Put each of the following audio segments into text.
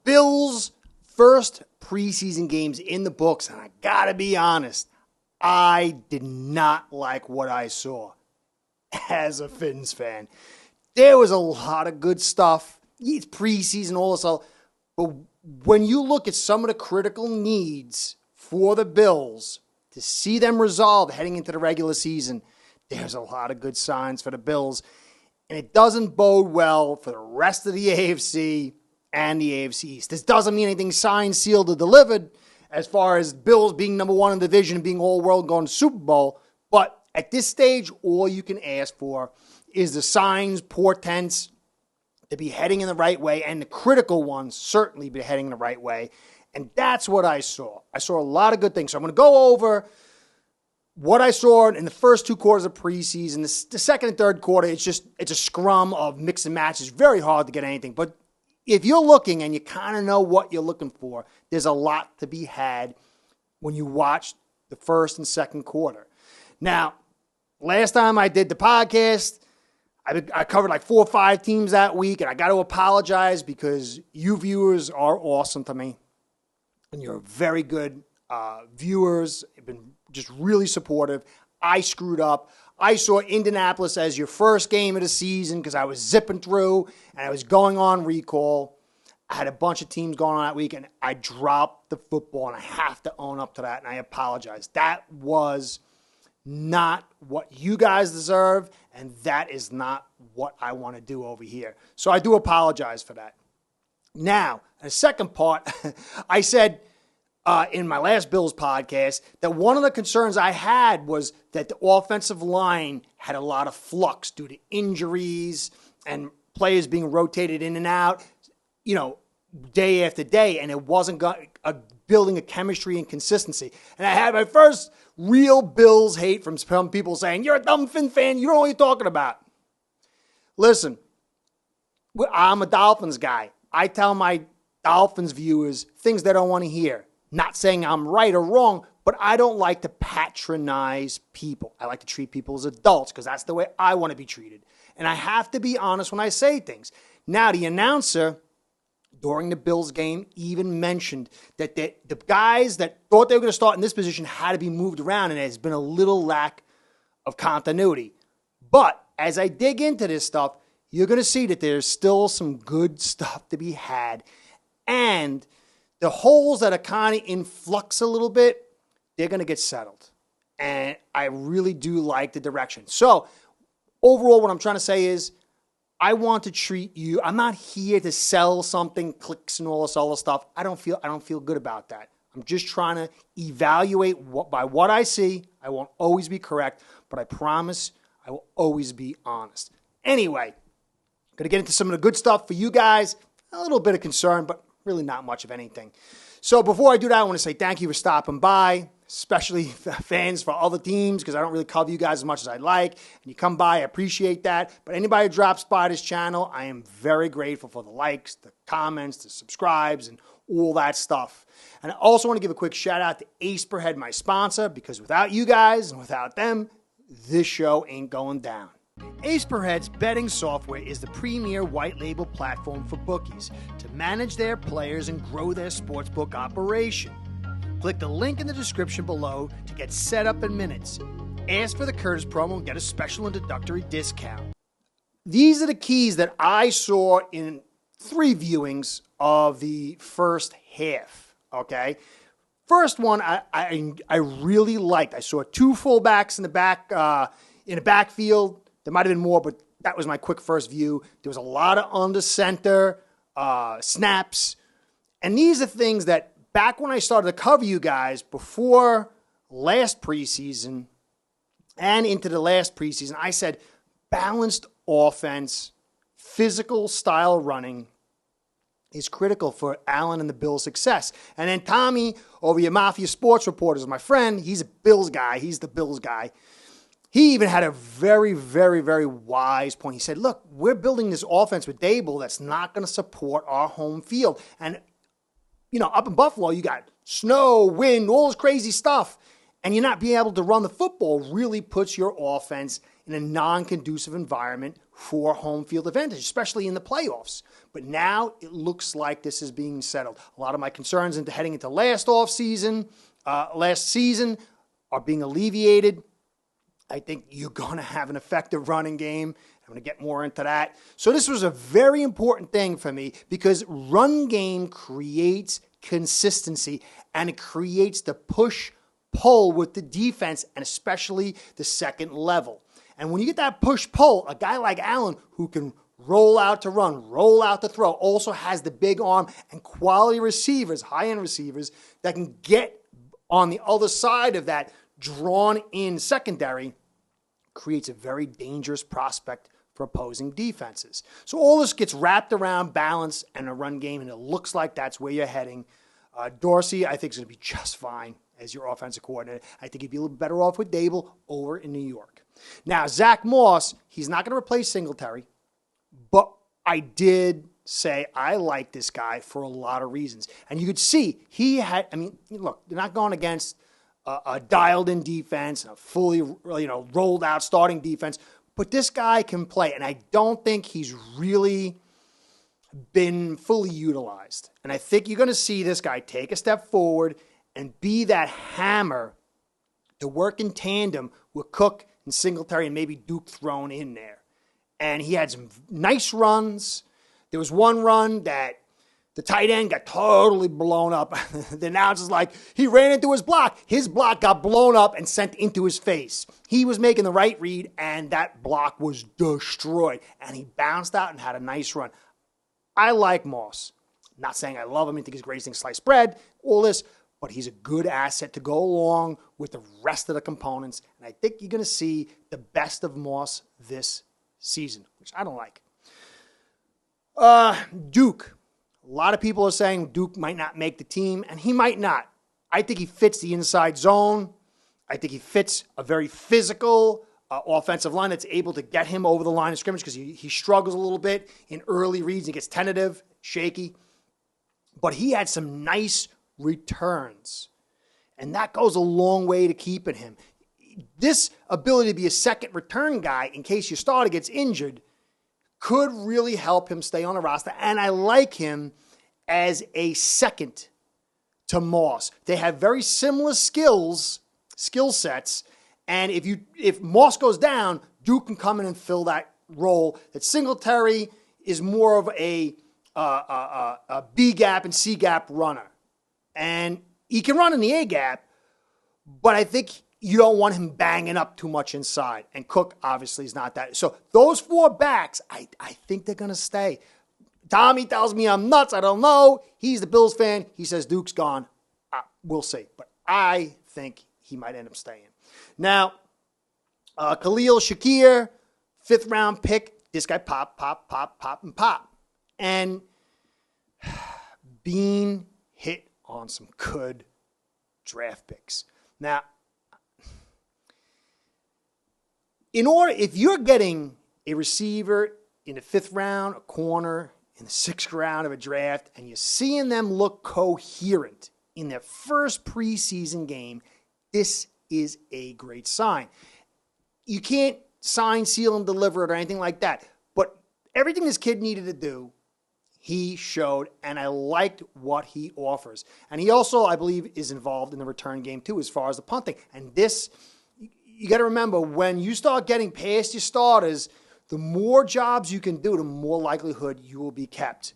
Bills' first preseason games in the books, and I gotta be honest, I did not like what I saw as a Fins fan. There was a lot of good stuff. It's preseason, all this stuff. But when you look at some of the critical needs for the Bills, to see them resolved heading into the regular season, there's a lot of good signs for the Bills. And it doesn't bode well for the rest of the AFC and the AFC East. This doesn't mean anything signed, sealed, or delivered as far as Bills being number one in the division and being all-world going to Super Bowl. But at this stage, all you can ask for is the signs, portents, to be heading in the right way, and the critical ones certainly be heading in the right way. And that's what I saw. I saw a lot of good things. So I'm going to go over what I saw in the first two quarters of preseason. The second and third quarter, it's a scrum of mix and match. It's very hard to get anything. But if you're looking and you kind of know what you're looking for, there's a lot to be had when you watch the first and second quarter. Now, last time I did the podcast, I covered like 4 or 5 teams that week, and I got to apologize because you viewers are awesome to me, and you're very good viewers. You've been just really supportive. I screwed up. I saw Indianapolis as your first game of the season because I was zipping through, and I was going on recall. I had a bunch of teams going on that week, and I dropped the football, and I have to own up to that, and I apologize. That was not what you guys deserve, and that is not what I want to do over here. So I do apologize for that. Now, the second part, I said in my last Bills podcast that one of the concerns I had was that the offensive line had a lot of flux due to injuries and players being rotated in and out, day after day, and it wasn't building a chemistry and consistency. And I had my first real Bills hate from some people saying, "You're a dumb Fin fan, you don't know what you're talking about." Listen, I'm a Dolphins guy. I tell my Dolphins viewers things they don't want to hear. Not saying I'm right or wrong, but I don't like to patronize people. I like to treat people as adults because that's the way I want to be treated. And I have to be honest when I say things. Now, the announcer during the Bills game even mentioned that the guys that thought they were going to start in this position had to be moved around, and there's been a little lack of continuity. But as I dig into this stuff, you're going to see that there's still some good stuff to be had. And the holes that are kind of in flux a little bit, they're going to get settled. And I really do like the direction. So overall, what I'm trying to say is, I want to treat you. I'm not here to sell something, clicks and all this other stuff. I don't feel good about that. I'm just trying to evaluate by what I see. I won't always be correct, but I promise I will always be honest. Anyway, going to get into some of the good stuff for you guys. A little bit of concern, but really not much of anything. So before I do that, I want to say thank you for stopping by, especially fans for other teams, because I don't really cover you guys as much as I'd like. And you come by, I appreciate that. But anybody who drops by this channel, I am very grateful for the likes, the comments, the subscribes, and all that stuff. And I also want to give a quick shout out to Ace Per Head, my sponsor, because without you guys and without them, this show ain't going down. Ace Per Head's betting software is the premier white label platform for bookies to manage their players and grow their sportsbook operation. Click the link in the description below to get set up in minutes. Ask for the Curtis promo and get a special introductory discount. These are the keys that I saw in 3 viewings of the first half, okay? First one I really liked. I saw 2 fullbacks in the backfield. There might have been more, but that was my quick first view. There was a lot of under center snaps. And these are things that back when I started to cover you guys before last preseason and into the last preseason, I said balanced offense, physical style running is critical for Allen and the Bills' success. And then Tommy, over your Mafia Sports Reporters, my friend, he's a Bills guy. He's the Bills guy. He even had a very, very, very wise point. He said, look, we're building this offense with Dable that's not going to support our home field. And, up in Buffalo, you got snow, wind, all this crazy stuff. And you're not being able to run the football really puts your offense in a non-conducive environment for home field advantage, especially in the playoffs. But now it looks like this is being settled. A lot of my concerns heading into last season are being alleviated. I think you're going to have an effective running game. I'm going to get more into that. So this was a very important thing for me because run game creates consistency and it creates the push-pull with the defense and especially the second level. And when you get that push-pull, a guy like Allen who can roll out to run, roll out to throw, also has the big arm and quality receivers, high-end receivers, that can get on the other side of that drawn-in secondary, creates a very dangerous prospect for opposing defenses. So all this gets wrapped around balance and a run game, and it looks like that's where you're heading. Dorsey, I think, is going to be just fine as your offensive coordinator. I think he'd be a little better off with Dable over in New York. Now, Zach Moss, he's not going to replace Singletary, but I did say I like this guy for a lot of reasons. And you could see look, they're not going against a dialed-in defense and a fully, rolled-out starting defense, but this guy can play, and I don't think he's really been fully utilized. And I think you're going to see this guy take a step forward and be that hammer to work in tandem with Cook and Singletary and maybe Duke thrown in there. And he had some nice runs. There was one run that the tight end got totally blown up. The announcer's like, he ran into his block. His block got blown up and sent into his face. He was making the right read, and that block was destroyed. And he bounced out and had a nice run. I like Moss. I'm not saying I love him. I think he's the greatest thing, sliced bread, all this. But he's a good asset to go along with the rest of the components. And I think you're going to see the best of Moss this season, which I don't like. Duke. A lot of people are saying Duke might not make the team, and he might not. I think he fits the inside zone. I think he fits a very physical offensive line that's able to get him over the line of scrimmage because he struggles a little bit in early reads. He gets tentative, shaky. But he had some nice returns, and that goes a long way to keeping him. This ability to be a second return guy in case your starter gets injured could really help him stay on the roster, and I like him as a second to Moss. They have very similar skill sets, and if Moss goes down, Duke can come in and fill that role. That Singletary is more of a B gap and C gap runner, and he can run in the A gap, but I think you don't want him banging up too much inside. And Cook obviously is not that. So those four backs, I think they're going to stay. Tommy tells me I'm nuts. I don't know. He's the Bills fan. He says Duke's gone. We'll see. But I think he might end up staying. Now, Khalil Shakir, 5th round pick. This guy pop, and pop. And Bean hit on some good draft picks. Now, if you're getting a receiver in the 5th round, a corner in the 6th round of a draft, and you're seeing them look coherent in their first preseason game, this is a great sign. You can't sign, seal, and deliver it or anything like that, but everything this kid needed to do, he showed, and I liked what he offers. And he also, I believe, is involved in the return game too as far as the punting. And this, you got to remember, when you start getting past your starters, the more jobs you can do, the more likelihood you will be kept.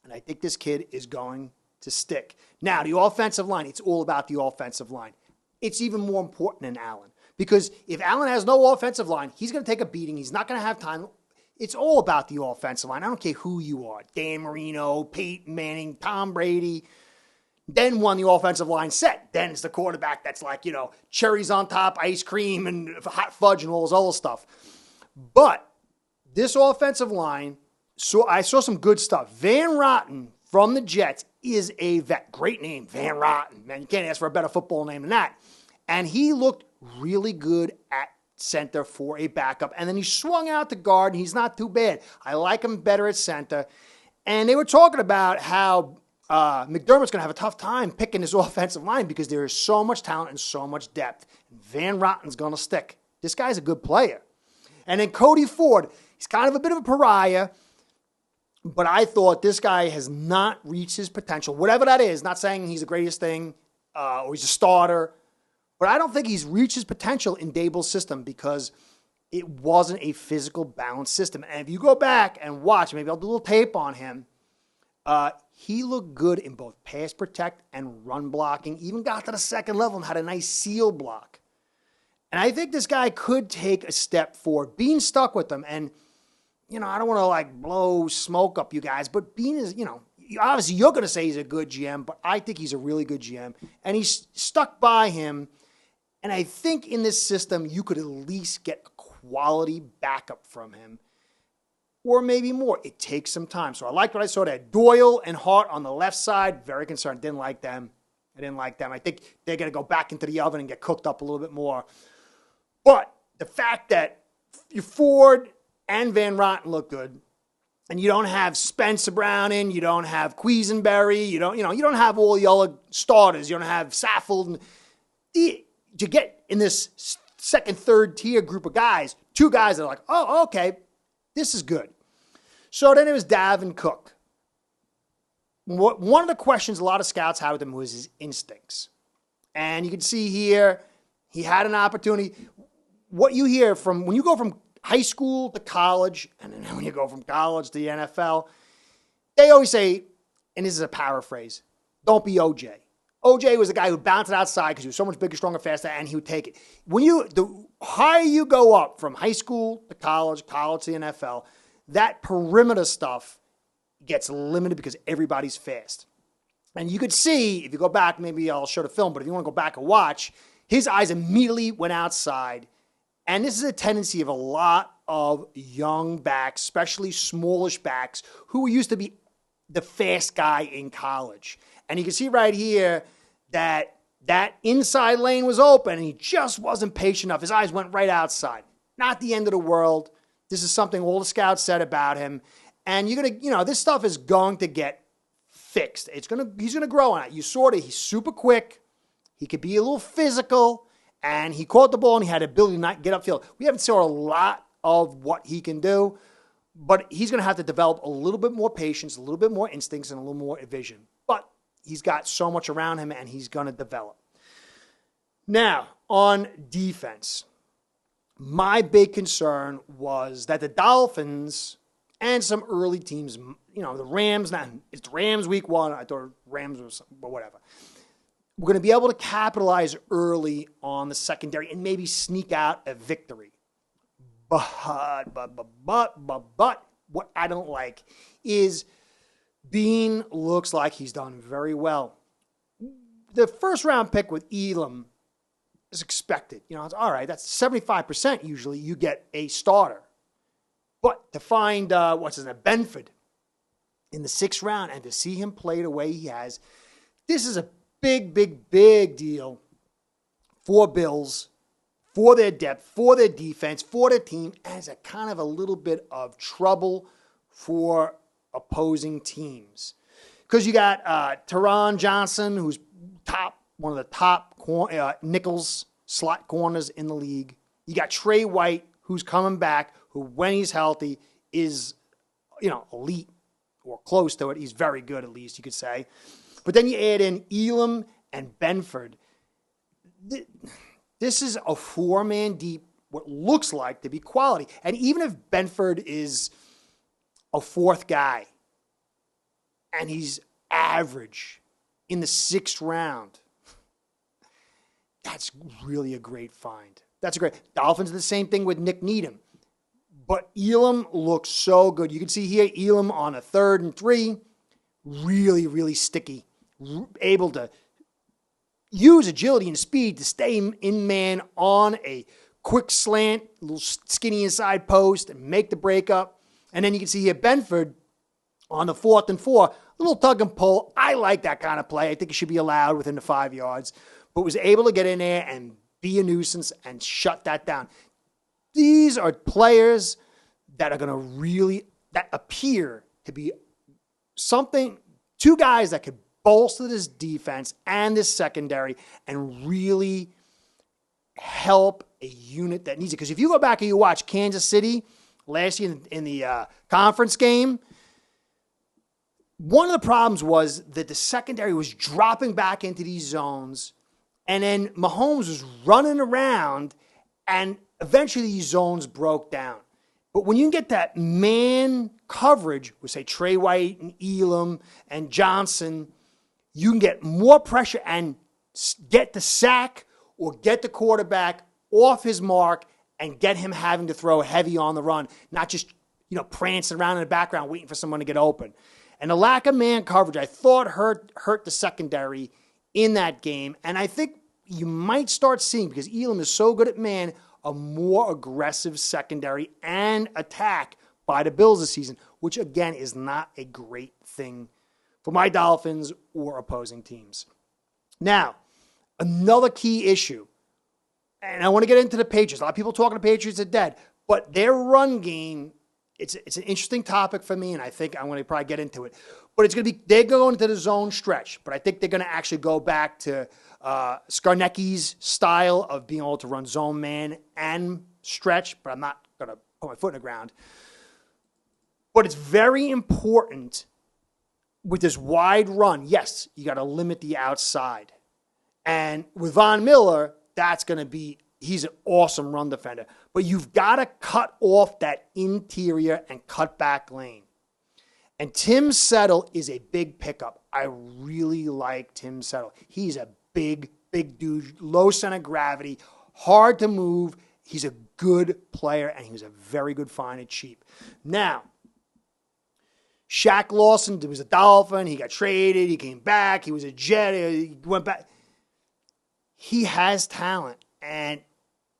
And I think this kid is going to stick. Now, the offensive line, it's all about the offensive line. It's even more important than Allen. Because if Allen has no offensive line, he's going to take a beating. He's not going to have time. It's all about the offensive line. I don't care who you are. Dan Marino, Peyton Manning, Tom Brady. Then when the offensive line set, then it's the quarterback that's like, cherries on top, ice cream, and hot fudge and all this other stuff. But this offensive line, I saw some good stuff. Van Rotten from the Jets is a vet. Great name, Van Rotten. Man, you can't ask for a better football name than that. And he looked really good at center for a backup. And then he swung out to guard, and he's not too bad. I like him better at center. And they were talking about how McDermott's going to have a tough time picking his offensive line because there is so much talent and so much depth. And Van Rotten's going to stick. this guy's a good player. And then Cody Ford, he's kind of a bit of a pariah, but I thought this guy has not reached his potential, whatever that is. Not saying he's the greatest thing or he's a starter, but I don't think he's reached his potential in Daboll's system because it wasn't a physical balanced system. And if you go back and watch, maybe I'll do a little tape on him, he looked good in both pass protect and run blocking, even got to the second level and had a nice seal block. And I think this guy could take a step forward. Being stuck with them, and, I don't want to like blow smoke up you guys, but Bean is, obviously you're going to say he's a good GM, but I think he's a really good GM. And he's stuck by him. And I think in this system, you could at least get a quality backup from him. Or maybe more. It takes some time. So I liked what I saw there. Doyle and Hart on the left side, very concerned. Didn't like them. I think they're going to go back into the oven and get cooked up a little bit more. But the fact that Ford and Van Rotten look good, and you don't have Spencer Brown in, you don't have Quisenberry, you don't have all the other starters, you don't have Saffold. To get in this second, third tier group of guys, two guys that are like, oh, okay, this is good. So then it was Dalvin Cook. One of the questions a lot of scouts had with him was his instincts. And you can see here, he had an opportunity. What you hear from, when you go from high school to college, and then when you go from college to the NFL, they always say, and this is a paraphrase, don't be OJ. OJ was a guy who bounced it outside because he was so much bigger, stronger, faster, and he would take it. The higher you go up from high school to college to the NFL, that perimeter stuff gets limited because everybody's fast. And you could see, if you go back, maybe I'll show the film, but if you want to go back and watch, his eyes immediately went outside. And this is a tendency of a lot of young backs, especially smallish backs, who used to be the fast guy in college. And you can see right here that inside lane was open, and he just wasn't patient enough. His eyes went right outside. Not the end of the world. This is something all the scouts said about him. And you're going to, this stuff is going to get fixed. He's going to grow on it. You saw that he's super quick. He could be a little physical. And he caught the ball, and he had the ability to not get upfield. We haven't seen a lot of what he can do, but he's going to have to develop a little bit more patience, a little bit more instincts, and a little more vision. But he's got so much around him, and he's going to develop. Now, on defense, my big concern was that the Dolphins and some early teams, the Rams, it's the Rams week one. I thought Rams was, but whatever. We're going to be able to capitalize early on the secondary and maybe sneak out a victory. But what I don't like is Bean looks like he's done very well. The first round pick with Elam is expected. It's all right. That's 75% usually you get a starter. But to find, Benford in the 6th round and to see him play the way he has, this is a big deal for Bills, for their depth, for their defense, for their team, as a kind of a little bit of trouble for opposing teams. Because you got Teron Johnson, who's one of the top nickels slot corners in the league. You got Trey White, who's coming back, who when he's healthy is, elite or close to it. He's very good, at least you could say. But then you add in Elam and Benford. This is a 4-man deep, what looks like to be quality. And even if Benford is a 4th guy and he's average in the 6th round, that's really a great find. That's a great. Dolphins are the same thing with Nick Needham. But Elam looks so good. You can see here Elam on a 3rd and 3. Really sticky. Able to use agility and speed to stay in man on a quick slant, a little skinny inside post, and make the breakup. And then you can see here Benford on the 4th and 4. A little tug and pull. I like that kind of play. I think it should be allowed within the 5 yards. But was able to get in there and be a nuisance and shut that down. These are players that are going to that appear to be something, 2 guys that could bolster this defense and this secondary and really help a unit that needs it. Because if you go back and you watch Kansas City last year in the conference game, one of the problems was that the secondary was dropping back into these zones, and then Mahomes was running around, and eventually these zones broke down. But when you get that man coverage with, say, Trey White and Elam and Johnson, you can get more pressure and get the sack or get the quarterback off his mark and get him having to throw heavy on the run, not just, prancing around in the background waiting for someone to get open. And the lack of man coverage, I thought, hurt the secondary in that game. And I think you might start seeing, because Elam is so good at man, a more aggressive secondary and attack by the Bills this season, which, again, is not a great thing for my Dolphins or opposing teams. Now, another key issue, and I want to get into the Patriots. A lot of people talking the Patriots are dead, but their run game, it's an interesting topic for me, and I think I'm going to probably get into it. But they're going into the zone stretch, but I think they're going to actually go back to Skarnecki's style of being able to run zone man and stretch, but I'm not going to put my foot in the ground. But it's very important with this wide run. Yes, you got to limit the outside. And with Von Miller, he's an awesome run defender. But you've got to cut off that interior and cut back lane. And Tim Settle is a big pickup. I really like Tim Settle. He's a big dude, low center of gravity, hard to move. He's a good player, and he was a very good find at cheap. Now, Shaq Lawson was a Dolphin. He got traded. He came back. He was a Jet. He went back. He has talent, and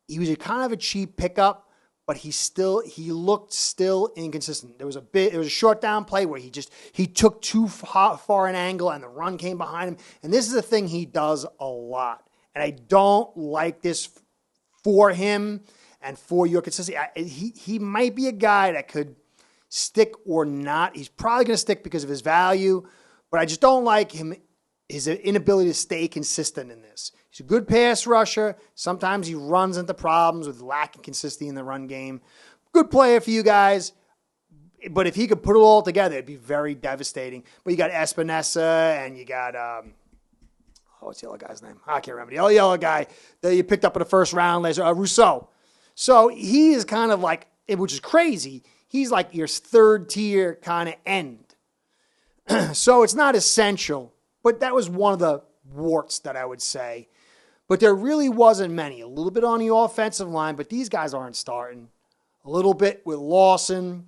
he was a kind of a cheap pickup, but he looked still inconsistent. There was a short down play where he took too far an angle and the run came behind him. And this is a thing he does a lot. And I don't like this for him and for your consistency. He might be a guy that could stick or not. He's probably going to stick because of his value, but I just don't like his inability to stay consistent in this. He's a good pass rusher. Sometimes he runs into problems with lack of consistency in the run game. Good player for you guys. But if he could put it all together, it'd be very devastating. But you got Espinosa and you got, what's the other guy's name? I can't remember. The yellow guy that you picked up in the first round, Rousseau. So he is kind of like, which is crazy, he's like your third tier kind of end. So it's not essential. But that was one of the warts that I would say. But there really wasn't many. A little bit on the offensive line, but these guys aren't starting. A little bit with Lawson.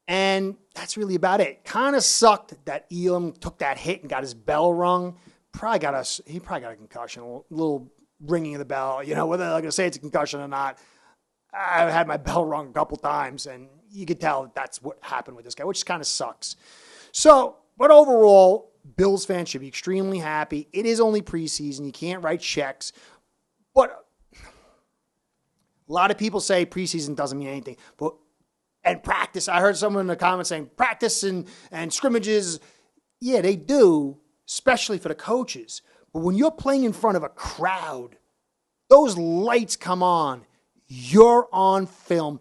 And that's really about it. Kind of sucked that Elam took that hit and got his bell rung. He probably got a concussion, a little ringing of the bell. Whether they're going to say it's a concussion or not, I've had my bell rung a couple times, and you could tell that's what happened with this guy, which kind of sucks. So, but overall, Bills fans should be extremely happy. It is only preseason. You can't write checks. But a lot of people say preseason doesn't mean anything. And practice, I heard someone in the comments saying practice and scrimmages, yeah, they do, especially for the coaches. But when you're playing in front of a crowd, those lights come on. You're on film.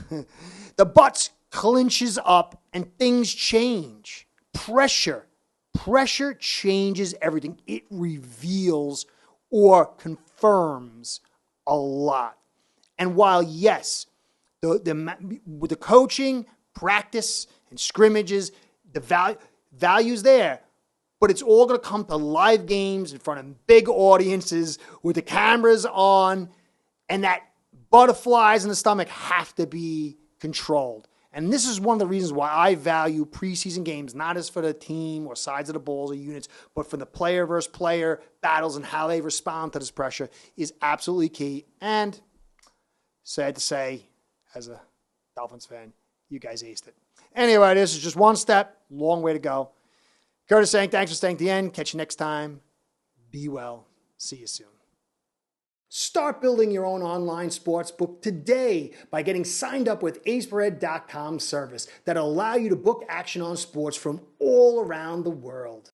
The butts clinches up and things change. Pressure changes everything. It reveals or confirms a lot. And while, yes, with the coaching, practice, and scrimmages, the value's there, but it's all going to come to live games in front of big audiences with the cameras on, and that butterflies in the stomach have to be controlled. And this is one of the reasons why I value preseason games, not as for the team or sides of the balls or units, but for the player versus player battles and how they respond to this pressure is absolutely key. And sad to say, as a Dolphins fan, you guys aced it. Anyway, this is just one step, long way to go. Curtis saying thanks for staying to the end. Catch you next time. Be well. See you soon. Start building your own online sportsbook today by getting signed up with aceperhead.com service that'll allow you to book action on sports from all around the world.